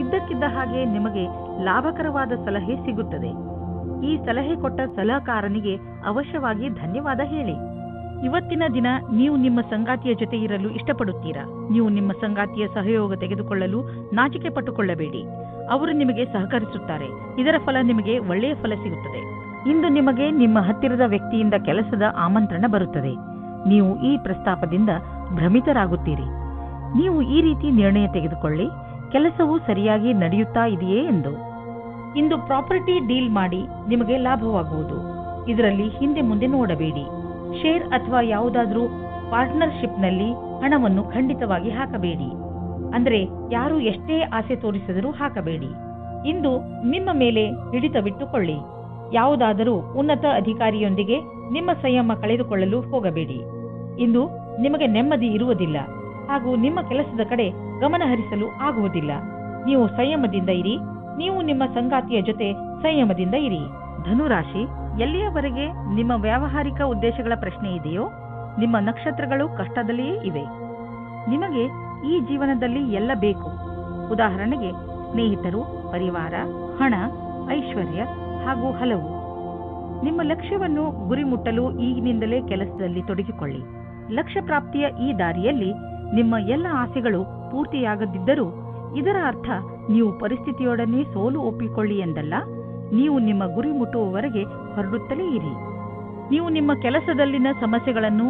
ಇದ್ದಕ್ಕಿದ್ದ ಹಾಗೆ ನಿಮಗೆ ಲಾಭಕರವಾದ ಸಲಹೆ ಸಿಗುತ್ತದೆ. ಈ ಸಲಹೆ ಕೊಟ್ಟ ಸಲಹೆಗಾರನಿಗೆ ಅವಶ್ಯವಾಗಿ ಧನ್ಯವಾದ ಹೇಳಿ. ಇವತ್ತಿನ ದಿನ ನೀವು ನಿಮ್ಮ ಸಂಗಾತಿಯ ಜೊತೆ ಇರಲು ಇಷ್ಟಪಡುತ್ತೀರಾ? ನೀವು ನಿಮ್ಮ ಸಂಗಾತಿಯ ಸಹಯೋಗ ತೆಗೆದುಕೊಳ್ಳಲು ನಾಚಿಕೆ ಪಟ್ಟುಕೊಳ್ಳಬೇಡಿ. ಅವರು ನಿಮಗೆ ಸಹಕರಿಸುತ್ತಾರೆ. ಇದರ ಫಲ ನಿಮಗೆ ಒಳ್ಳೆಯ ಫಲ ಸಿಗುತ್ತದೆ. ಇಂದು ನಿಮಗೆ ನಿಮ್ಮ ಹತ್ತಿರದ ವ್ಯಕ್ತಿಯಿಂದ ಕೆಲಸದ ಆಮಂತ್ರಣ ಬರುತ್ತದೆ. ನೀವು ಈ ಪ್ರಸ್ತಾಪದಿಂದ ಭ್ರಮಿತರಾಗುತ್ತೀರಿ. ನೀವು ಈ ರೀತಿ ನಿರ್ಣಯ ತೆಗೆದುಕೊಳ್ಳಿ, ಕೆಲಸವು ಸರಿಯಾಗಿ ನಡೆಯುತ್ತಾ ಇದೆಯೇ ಎಂದು. ಇಂದು ಪ್ರಾಪರ್ಟಿ ಡೀಲ್ ಮಾಡಿ ನಿಮಗೆ ಲಾಭವಾಗುವುದು. ಇದರಲ್ಲಿ ಹಿಂದೆ ಮುಂದೆ ನೋಡಬೇಡಿ. ಶೇರ್ ಅಥವಾ ಯಾವುದಾದ್ರೂ ಪಾರ್ಟ್ನರ್ಶಿಪ್ನಲ್ಲಿ ಹಣವನ್ನು ಖಂಡಿತವಾಗಿ ಹಾಕಬೇಡಿ. ಅಂದರೆ ಯಾರು ಎಷ್ಟೇ ಆಸೆ ತೋರಿಸಿದರೂ ಹಾಕಬೇಡಿ. ಇಂದು ನಿಮ್ಮ ಮೇಲೆ ಹಿಡಿತವಿಟ್ಟುಕೊಳ್ಳಿ. ಯಾವುದಾದರೂ ಉನ್ನತ ಅಧಿಕಾರಿಯೊಂದಿಗೆ ನಿಮ್ಮ ಸಂಯಮ ಕಳೆದುಕೊಳ್ಳಲು ಹೋಗಬೇಡಿ. ಇಂದು ನಿಮಗೆ ನೆಮ್ಮದಿ ಇರುವುದಿಲ್ಲ ಹಾಗೂ ನಿಮ್ಮ ಕೆಲಸದ ಕಡೆ ಗಮನ ಹರಿಸಲು ಆಗುವುದಿಲ್ಲ. ನೀವು ಸಂಯಮದಿಂದ ಇರಿ. ನೀವು ನಿಮ್ಮ ಸಂಗಾತಿಯ ಜೊತೆ ಸಂಯಮದಿಂದ ಇರಿ. ಧನುರಾಶಿ, ಎಲ್ಲಿಯವರೆಗೆ ನಿಮ್ಮ ವ್ಯಾವಹಾರಿಕ ಉದ್ದೇಶಗಳ ಪ್ರಶ್ನೆ ಇದೆಯೋ ನಿಮ್ಮ ನಕ್ಷತ್ರಗಳು ಕಷ್ಟದಲ್ಲಿಯೇ ಇವೆ. ನಿಮಗೆ ಈ ಜೀವನದಲ್ಲಿ ಎಲ್ಲ ಬೇಕು. ಉದಾಹರಣೆಗೆ ಸ್ನೇಹಿತರು, ಪರಿವಾರ, ಹಣ, ಐಶ್ವರ್ಯ ಹಾಗೂ ಹಲವು. ನಿಮ್ಮ ಲಕ್ಷ್ಯವನ್ನು ಗುರಿ ಮುಟ್ಟಲು ಈಗಿನಿಂದಲೇ ಕೆಲಸದಲ್ಲಿ ತೊಡಗಿಕೊಳ್ಳಿ. ಲಕ್ಷ್ಯ ಪ್ರಾಪ್ತಿಯ ಈ ದಾರಿಯಲ್ಲಿ ನಿಮ್ಮ ಎಲ್ಲ ಆಸೆಗಳು ಪೂರ್ತಿಯಾಗದಿದ್ದರೂ ಇದರ ಅರ್ಥ ನೀವು ಪರಿಸ್ಥಿತಿಯೊಡನೆ ಸೋಲು ಒಪ್ಪಿಕೊಳ್ಳಿ ಎಂದಲ್ಲ. ನೀವು ನಿಮ್ಮ ಗುರಿ ಮುಟ್ಟುವವರೆಗೆ ಹೊರಡುತ್ತಲೇ ಇರಿ. ನೀವು ನಿಮ್ಮ ಕೆಲಸದಲ್ಲಿನ ಸಮಸ್ಯೆಗಳನ್ನು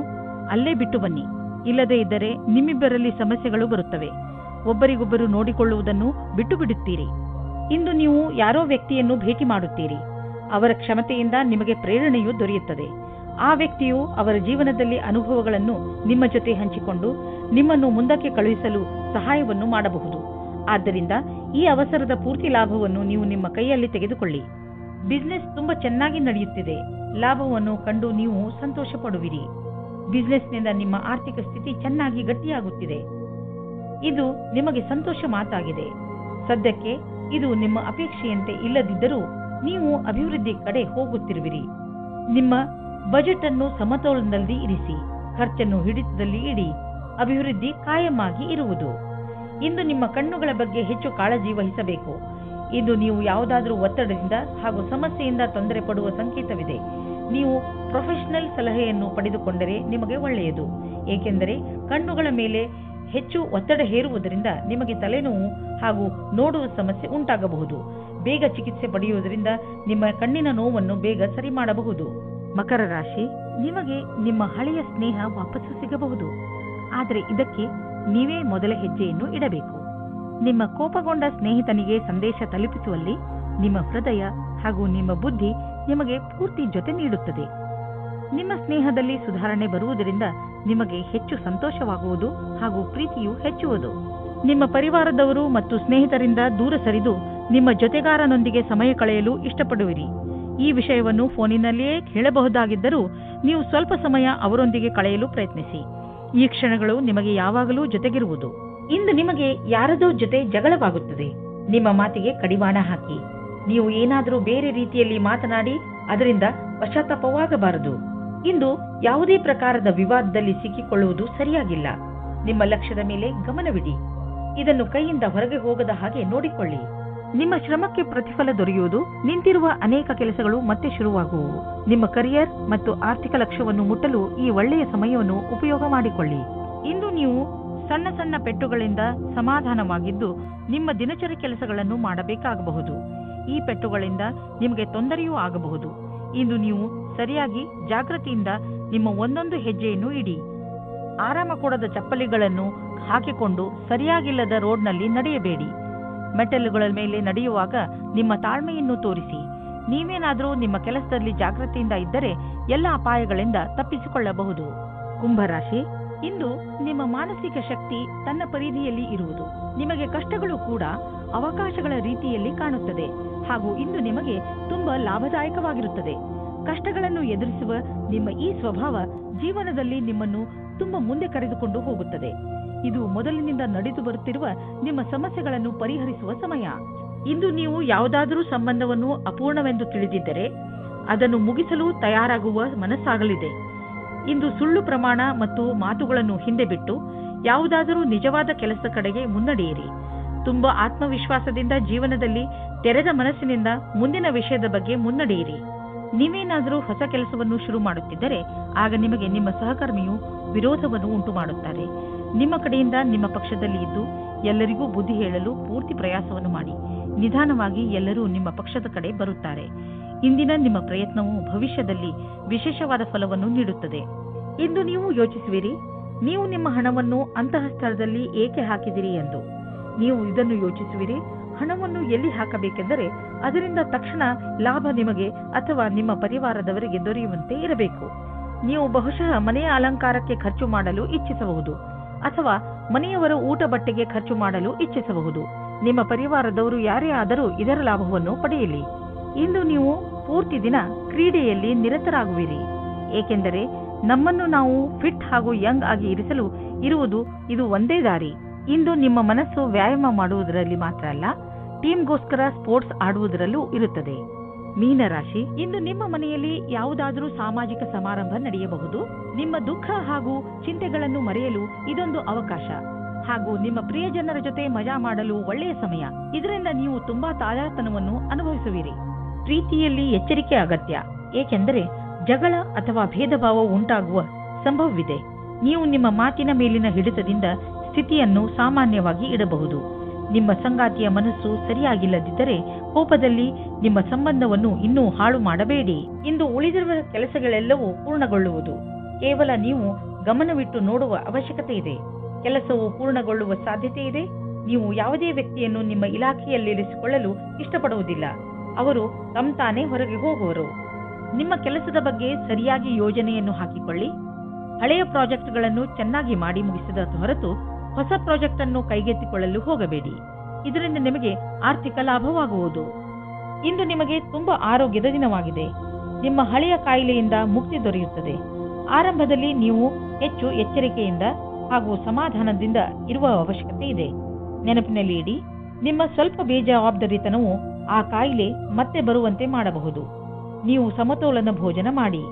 ಅಲ್ಲೇ ಬಿಟ್ಟು ಬನ್ನಿ. ಇಲ್ಲದೇ ಇದ್ದರೆ ನಿಮ್ಮಿಬ್ಬರಲ್ಲಿ ಸಮಸ್ಯೆಗಳು ಬರುತ್ತವೆ. ಒಬ್ಬರಿಗೊಬ್ಬರು ನೋಡಿಕೊಳ್ಳುವುದನ್ನು ಬಿಟ್ಟು ಬಿಡುತ್ತೀರಿ. ಇಂದು ನೀವು ಯಾರೋ ವ್ಯಕ್ತಿಯನ್ನು ಭೇಟಿ ಮಾಡುತ್ತೀರಿ. ಅವರ ಕ್ಷಮತೆಯಿಂದ ನಿಮಗೆ ಪ್ರೇರಣೆಯು ದೊರೆಯುತ್ತದೆ. ಆ ವ್ಯಕ್ತಿಯು ಅವರ ಜೀವನದಲ್ಲಿ ಅನುಭವಗಳನ್ನು ನಿಮ್ಮ ಜೊತೆ ಹಂಚಿಕೊಂಡು ನಿಮ್ಮನ್ನು ಮುಂದಕ್ಕೆ ಕಳುಹಿಸಲು ಸಹಾಯವನ್ನು ಮಾಡಬಹುದು. ಆದ್ದರಿಂದ ಈ ಅವಸರದ ಪೂರ್ತಿ ಲಾಭವನ್ನು ನೀವು ನಿಮ್ಮ ಕೈಯಲ್ಲಿ ತೆಗೆದುಕೊಳ್ಳಿ. ಬಿಸಿನೆಸ್ ತುಂಬಾ ಚೆನ್ನಾಗಿ ನಡೆಯುತ್ತಿದೆ. ಲಾಭವನ್ನು ಕಂಡು ನೀವು ಸಂತೋಷ ಪಡುವಿರಿ. ಬಿಸಿನೆಸ್ನಿಂದ ನಿಮ್ಮ ಆರ್ಥಿಕ ಸ್ಥಿತಿ ಚೆನ್ನಾಗಿ ಗಟ್ಟಿಯಾಗುತ್ತಿದೆ. ಇದು ನಿಮಗೆ ಸಂತೋಷ ಮಾತಾಗಿದೆ. ಸದ್ಯಕ್ಕೆ ಇದು ನಿಮ್ಮ ಅಪೇಕ್ಷೆಯಂತೆ ಇಲ್ಲದಿದ್ದರೂ ನೀವು ಅಭಿವೃದ್ಧಿ ಕಡೆ ಹೋಗುತ್ತಿರುವಿರಿ. ನಿಮ್ಮ ಬಜೆಟ್ ಅನ್ನು ಸಮತೋಲನದಲ್ಲಿ ಇರಿಸಿ. ಖರ್ಚನ್ನು ಹಿಡಿತದಲ್ಲಿ ಇಡಿ. ಅಭಿವೃದ್ಧಿ ಕಾಯಮಾಗಿ ಇರುವುದು. ಇಂದು ನಿಮ್ಮ ಕಣ್ಣುಗಳ ಬಗ್ಗೆ ಹೆಚ್ಚು ಕಾಳಜಿ ವಹಿಸಬೇಕು. ಇಂದು ನೀವು ಯಾವುದಾದರೂ ಒತ್ತಡದಿಂದ ಹಾಗೂ ಸಮಸ್ಯೆಯಿಂದ ತೊಂದರೆ ಪಡುವ ಸಂಕೇತವಿದೆ. ನೀವು ಪ್ರೊಫೆಷನಲ್ ಸಲಹೆಯನ್ನು ಪಡೆದುಕೊಂಡರೆ ನಿಮಗೆ ಒಳ್ಳೆಯದು. ಏಕೆಂದರೆ ಕಣ್ಣುಗಳ ಮೇಲೆ ಹೆಚ್ಚು ಒತ್ತಡ ಹೇರುವುದರಿಂದ ನಿಮಗೆ ತಲೆನೋವು ಹಾಗೂ ನೋಡುವ ಸಮಸ್ಯೆ ಉಂಟಾಗಬಹುದು. ಬೇಗ ಚಿಕಿತ್ಸೆ ಪಡೆಯುವುದರಿಂದ ನಿಮ್ಮ ಕಣ್ಣಿನ ನೋವನ್ನು ಬೇಗ ಸರಿ ಮಾಡಬಹುದು. ಮಕರ ರಾಶಿ, ನಿಮಗೆ ನಿಮ್ಮ ಹಳೆಯ ಸ್ನೇಹ ವಾಪಸ್ಸು ಸಿಗಬಹುದು. ಆದರೆ ಇದಕ್ಕೆ ನೀವೇ ಮೊದಲ ಹೆಜ್ಜೆಯನ್ನು ಇಡಬೇಕು. ನಿಮ್ಮ ಕೋಪಗೊಂಡ ಸ್ನೇಹಿತನಿಗೆ ಸಂದೇಶ ತಲುಪಿಸುವಲ್ಲಿ ನಿಮ್ಮ ಹೃದಯ ಹಾಗೂ ನಿಮ್ಮ ಬುದ್ಧಿ ನಿಮಗೆ ಪೂರ್ತಿ ಜೊತೆ ನೀಡುತ್ತದೆ. ನಿಮ್ಮ ಸ್ನೇಹದಲ್ಲಿ ಸುಧಾರಣೆ ಬರುವುದರಿಂದ ನಿಮಗೆ ಹೆಚ್ಚು ಸಂತೋಷವಾಗುವುದು ಹಾಗೂ ಪ್ರೀತಿಯು ಹೆಚ್ಚುವುದು. ನಿಮ್ಮ ಪರಿವಾರದವರು ಮತ್ತು ಸ್ನೇಹಿತರಿಂದ ದೂರ ಸರಿದು ನಿಮ್ಮ ಜೊತೆಗಾರನೊಂದಿಗೆ ಸಮಯ ಕಳೆಯಲು ಇಷ್ಟಪಡುವಿರಿ. ಈ ವಿಷಯವನ್ನು ಫೋನಿನಲ್ಲಿಯೇ ಹೇಳಬಹುದಾಗಿದ್ದರೂ ನೀವು ಸ್ವಲ್ಪ ಸಮಯ ಅವರೊಂದಿಗೆ ಕಳೆಯಲು ಪ್ರಯತ್ನಿಸಿ. ಈ ಕ್ಷಣಗಳು ನಿಮಗೆ ಯಾವಾಗಲೂ ಜೊತೆಗಿರುವುದು. ಇಂದು ನಿಮಗೆ ಯಾರದೋ ಜೊತೆ ಜಗಳವಾಗುತ್ತದೆ. ನಿಮ್ಮ ಮಾತಿಗೆ ಕಡಿವಾಣ ಹಾಕಿ. ನೀವು ಏನಾದರೂ ಬೇರೆ ರೀತಿಯಲ್ಲಿ ಮಾತನಾಡಿ ಅದರಿಂದ ಪಶ್ಚಾತ್ತಾಪವಾಗಬಾರದು. ಇಂದು ಯಾವುದೇ ಪ್ರಕಾರದ ವಿವಾದದಲ್ಲಿ ಸಿಕ್ಕಿಕೊಳ್ಳುವುದು ಸರಿಯಾಗಿಲ್ಲ. ನಿಮ್ಮ ಲಕ್ಷ್ಯದ ಮೇಲೆ ಗಮನವಿಡಿ. ಇದನ್ನು ಕೈಯಿಂದ ಹೊರಗೆ ಹೋಗದ ಹಾಗೆ ನೋಡಿಕೊಳ್ಳಿ. ನಿಮ್ಮ ಶ್ರಮಕ್ಕೆ ಪ್ರತಿಫಲ ದೊರೆಯುವುದು. ನಿಂತಿರುವ ಅನೇಕ ಕೆಲಸಗಳು ಮತ್ತೆ ಶುರುವಾಗುವು. ನಿಮ್ಮ ಕರಿಯರ್ ಮತ್ತು ಆರ್ಥಿಕ ಲಕ್ಷ್ಯವನ್ನು ಮುಟ್ಟಲು ಈ ಒಳ್ಳೆಯ ಸಮಯವನ್ನು ಉಪಯೋಗ ಮಾಡಿಕೊಳ್ಳಿ. ಇಂದು ನೀವು ಸಣ್ಣ ಸಣ್ಣ ಪೆಟ್ಟುಗಳಿಂದ ಸಮಾಧಾನವಾಗಿದ್ದು ನಿಮ್ಮ ದಿನಚರಿ ಕೆಲಸಗಳನ್ನು ಮಾಡಬೇಕಾಗಬಹುದು. ಈ ಪೆಟ್ಟುಗಳಿಂದ ನಿಮಗೆ ತೊಂದರೆಯೂ ಆಗಬಹುದು. ಇಂದು ನೀವು ಸರಿಯಾಗಿ ಜಾಗೃತಿಯಿಂದ ನಿಮ್ಮ ಒಂದೊಂದು ಹೆಜ್ಜೆಯನ್ನು ಇಡಿ. ಆರಾಮ ಕೊಡದ ಚಪ್ಪಲಿಗಳನ್ನು ಹಾಕಿಕೊಂಡು ಸರಿಯಾಗಿಲ್ಲದ ರೋಡ್ನಲ್ಲಿ ನಡೆಯಬೇಡಿ. ಮೆಟ್ಟಲುಗಳ ಮೇಲೆ ನಡೆಯುವಾಗ ನಿಮ್ಮ ತಾಳ್ಮೆಯನ್ನು ತೋರಿಸಿ. ನೀವೇನಾದರೂ ನಿಮ್ಮ ಕೆಲಸದಲ್ಲಿ ಜಾಗೃತಿಯಿಂದ ಇದ್ದರೆ ಎಲ್ಲ ಅಪಾಯಗಳಿಂದ ತಪ್ಪಿಸಿಕೊಳ್ಳಬಹುದು. ಕುಂಭರಾಶಿ, ಇಂದು ನಿಮ್ಮ ಮಾನಸಿಕ ಶಕ್ತಿ ತನ್ನ ಪರಿಧಿಯಲ್ಲಿ ಇರುವುದು. ನಿಮಗೆ ಕಷ್ಟಗಳು ಕೂಡ ಅವಕಾಶಗಳ ರೀತಿಯಲ್ಲಿ ಕಾಣುತ್ತದೆ ಹಾಗೂ ಇಂದು ನಿಮಗೆ ತುಂಬಾ ಲಾಭದಾಯಕವಾಗಿರುತ್ತದೆ. ಕಷ್ಟಗಳನ್ನು ಎದುರಿಸುವ ನಿಮ್ಮ ಈ ಸ್ವಭಾವ ಜೀವನದಲ್ಲಿ ನಿಮ್ಮನ್ನು ತುಂಬಾ ಮುಂದೆ ಕರೆದುಕೊಂಡು ಹೋಗುತ್ತದೆ. ಇದು ಮೊದಲಿನಿಂದ ನಡೆದು ಬರುತ್ತಿರುವ ನಿಮ್ಮ ಸಮಸ್ಯೆಗಳನ್ನು ಪರಿಹರಿಸುವ ಸಮಯ. ಇಂದು ನೀವು ಯಾವುದಾದರೂ ಸಂಬಂಧವನ್ನು ಅಪೂರ್ಣವೆಂದು ತಿಳಿದಿದ್ದರೆ ಅದನ್ನು ಮುಗಿಸಲು ತಯಾರಾಗುವ ಮನಸ್ಸಾಗಲಿದೆ. ಇಂದು ಸುಳ್ಳು ಪ್ರಮಾಣ ಮತ್ತು ಮಾತುಗಳನ್ನು ಹಿಂದೆ ಬಿಟ್ಟು ಯಾವುದಾದರೂ ನಿಜವಾದ ಕೆಲಸದ ಕಡೆಗೆ ಮುನ್ನಡೆಯಿರಿ. ತುಂಬಾ ಆತ್ಮವಿಶ್ವಾಸದಿಂದ ಜೀವನದಲ್ಲಿ ತೆರೆದ ಮನಸ್ಸಿನಿಂದ ಮುಂದಿನ ವಿಷಯದ ಬಗ್ಗೆ ಮುನ್ನಡೆಯಿರಿ. ನೀವೇನಾದರೂ ಹೊಸ ಕೆಲಸವನ್ನು ಶುರು ಮಾಡುತ್ತಿದ್ದರೆ ಆಗ ನಿಮಗೆ ನಿಮ್ಮ ಸಹಕರ್ಮಿಯು ವಿರೋಧವನ್ನು ಉಂಟು ಮಾಡುತ್ತಾರೆ. ನಿಮ್ಮ ಕಡೆಯಿಂದ ನಿಮ್ಮ ಪಕ್ಷದಲ್ಲಿ ಇದ್ದು ಎಲ್ಲರಿಗೂ ಬುದ್ಧಿ ಹೇಳಲು ಪೂರ್ತಿ ಪ್ರಯಾಸವನ್ನು ಮಾಡಿ. ನಿಧಾನವಾಗಿ ಎಲ್ಲರೂ ನಿಮ್ಮ ಪಕ್ಷದ ಕಡೆ ಬರುತ್ತಾರೆ. ಇಂದಿನ ನಿಮ್ಮ ಪ್ರಯತ್ನವು ಭವಿಷ್ಯದಲ್ಲಿ ವಿಶೇಷವಾದ ಫಲವನ್ನು ನೀಡುತ್ತದೆ. ಇಂದು ನೀವು ಯೋಚಿಸುವಿರಿ, ನೀವು ನಿಮ್ಮ ಹಣವನ್ನು ಅಂತಹ ಸ್ಥಳದಲ್ಲಿ ಏಕೆ ಹಾಕಿದಿರಿ ಎಂದು. ನೀವು ಇದನ್ನು ಯೋಚಿಸುವಿರಿ, ಹಣವನ್ನು ಎಲ್ಲಿ ಹಾಕಬೇಕೆಂದರೆ ಅದರಿಂದ ತಕ್ಷಣ ಲಾಭ ನಿಮಗೆ ಅಥವಾ ನಿಮ್ಮ ಪರಿವಾರದವರಿಗೆ ದೊರೆಯುವಂತೆ ಇರಬೇಕು. ನೀವು ಬಹುಶಃ ಮನೆಯ ಅಲಂಕಾರಕ್ಕೆ ಖರ್ಚು ಮಾಡಲು ಇಚ್ಛಿಸಬಹುದು ಅಥವಾ ಮನೆಯವರ ಊಟ ಬಟ್ಟೆಗೆ ಖರ್ಚು ಮಾಡಲು ಇಚ್ಛಿಸಬಹುದು. ನಿಮ್ಮ ಪರಿವಾರದವರು ಯಾರೇ ಆದರೂ ಇದರ ಲಾಭವನ್ನು ಪಡೆಯಲಿ. ಇಂದು ನೀವು ಪೂರ್ತಿ ದಿನ ಕ್ರೀಡೆಯಲ್ಲಿ ನಿರತರಾಗುವಿರಿ. ಏಕೆಂದರೆ ನಮ್ಮನ್ನು ನಾವು ಫಿಟ್ ಹಾಗೂ ಯಂಗ್ ಆಗಿ ಇರಿಸಲು ಇರುವುದು ಇದು ಒಂದೇ ದಾರಿ. ಇಂದು ನಿಮ್ಮ ಮನಸ್ಸು ವ್ಯಾಯಾಮ ಮಾಡುವುದರಲ್ಲಿ ಮಾತ್ರ ಅಲ್ಲ, ಟೀಮ್ಗೋಸ್ಕರ ಸ್ಪೋರ್ಟ್ಸ್ ಆಡುವುದರಲ್ಲೂ ಇರುತ್ತದೆ. ಮೀನರಾಶಿ, ಇಂದು ನಿಮ್ಮ ಮನೆಯಲ್ಲಿ ಯಾವುದಾದರೂ ಸಾಮಾಜಿಕ ಸಮಾರಂಭ ನಡೆಯಬಹುದು. ನಿಮ್ಮ ದುಃಖ ಹಾಗೂ ಚಿಂತೆಗಳನ್ನು ಮರೆಯಲು ಇದೊಂದು ಅವಕಾಶ ಹಾಗೂ ನಿಮ್ಮ ಪ್ರಿಯಜನರ ಜೊತೆ ಮಜಾ ಮಾಡಲು ಒಳ್ಳೆಯ ಸಮಯ. ಇದರಿಂದ ನೀವು ತುಂಬಾ ತಾಜಾತನವನ್ನು ಅನುಭವಿಸುವಿರಿ. ಪ್ರೀತಿಯಲ್ಲಿ ಎಚ್ಚರಿಕೆ ಅಗತ್ಯ, ಏಕೆಂದರೆ ಜಗಳ ಅಥವಾ ಭೇದ ಭಾವ ಉಂಟಾಗುವ ಸಂಭವವಿದೆ. ನೀವು ನಿಮ್ಮ ಮಾತಿನ ಮೇಲಿನ ಹಿಡಿತದಿಂದ ಸ್ಥಿತಿಯನ್ನು ಸಾಮಾನ್ಯವಾಗಿ ಇಡಬಹುದು. ನಿಮ್ಮ ಸಂಗಾತಿಯ ಮನಸ್ಸು ಸರಿಯಾಗಿಲ್ಲದಿದ್ದರೆ ಕೋಪದಲ್ಲಿ ನಿಮ್ಮ ಸಂಬಂಧವನ್ನು ಇನ್ನೂ ಹಾಳು ಮಾಡಬೇಡಿ. ಇಂದು ಉಳಿದಿರುವ ಕೆಲಸಗಳೆಲ್ಲವೂ ಪೂರ್ಣಗೊಳ್ಳುವುದು. ಕೇವಲ ನೀವು ಗಮನವಿಟ್ಟು ನೋಡುವ ಅವಶ್ಯಕತೆ ಇದೆ. ಕೆಲಸವು ಪೂರ್ಣಗೊಳ್ಳುವ ಸಾಧ್ಯತೆ ಇದೆ. ನೀವು ಯಾವುದೇ ವ್ಯಕ್ತಿಯನ್ನು ನಿಮ್ಮ ಇಲಾಖೆಯಲ್ಲಿರಿಸಿಕೊಳ್ಳಲು ಇಷ್ಟಪಡುವುದಿಲ್ಲ. ಅವರು ತಾನೇ ಹೊರಗೆ ಹೋಗುವರು. ನಿಮ್ಮ ಕೆಲಸದ ಬಗ್ಗೆ ಸರಿಯಾಗಿ ಯೋಜನೆಯನ್ನು ಹಾಕಿಕೊಳ್ಳಿ. ಹಳೆಯ ಪ್ರಾಜೆಕ್ಟ್ಗಳನ್ನು ಚೆನ್ನಾಗಿ ಮಾಡಿ ಮುಗಿಸಿದ ಹೊರತು ಹೊಸ ಪ್ರಾಜೆಕ್ಟ್ ಅನ್ನು ಕೈಗೆತ್ತಿಕೊಳ್ಳಲು ಹೋಗಬೇಡಿ. ಇದರಿಂದ ನಿಮಗೆ ಆರ್ಥಿಕ ಲಾಭವಾಗುವುದು. ಇಂದು ನಿಮಗೆ ತುಂಬಾ ಆರೋಗ್ಯದ ದಿನವಾಗಿದೆ. ನಿಮ್ಮ ಹಳೆಯ ಕಾಯಿಲೆಯಿಂದ ಮುಕ್ತಿ ದೊರೆಯುತ್ತದೆ. ಆರಂಭದಲ್ಲಿ ನೀವು ಹೆಚ್ಚು ಎಚ್ಚರಿಕೆಯಿಂದ ಹಾಗೂ ಸಮಾಧಾನದಿಂದ ಇರುವ ಅವಶ್ಯಕತೆ ಇದೆ. ನೆನಪಿನಲ್ಲಿ ಇಡಿ, ನಿಮ್ಮ ಸ್ವಲ್ಪ ಬೇಜವಾಬ್ದಾರಿತನವು ಆ ಕಾಯಿಲೆ ಮತ್ತೆ ಬರುವಂತೆ ಮಾಡಬಹುದು. ನೀವು ಸಮತೋಲನ ಭೋಜನ ಮಾಡಿ.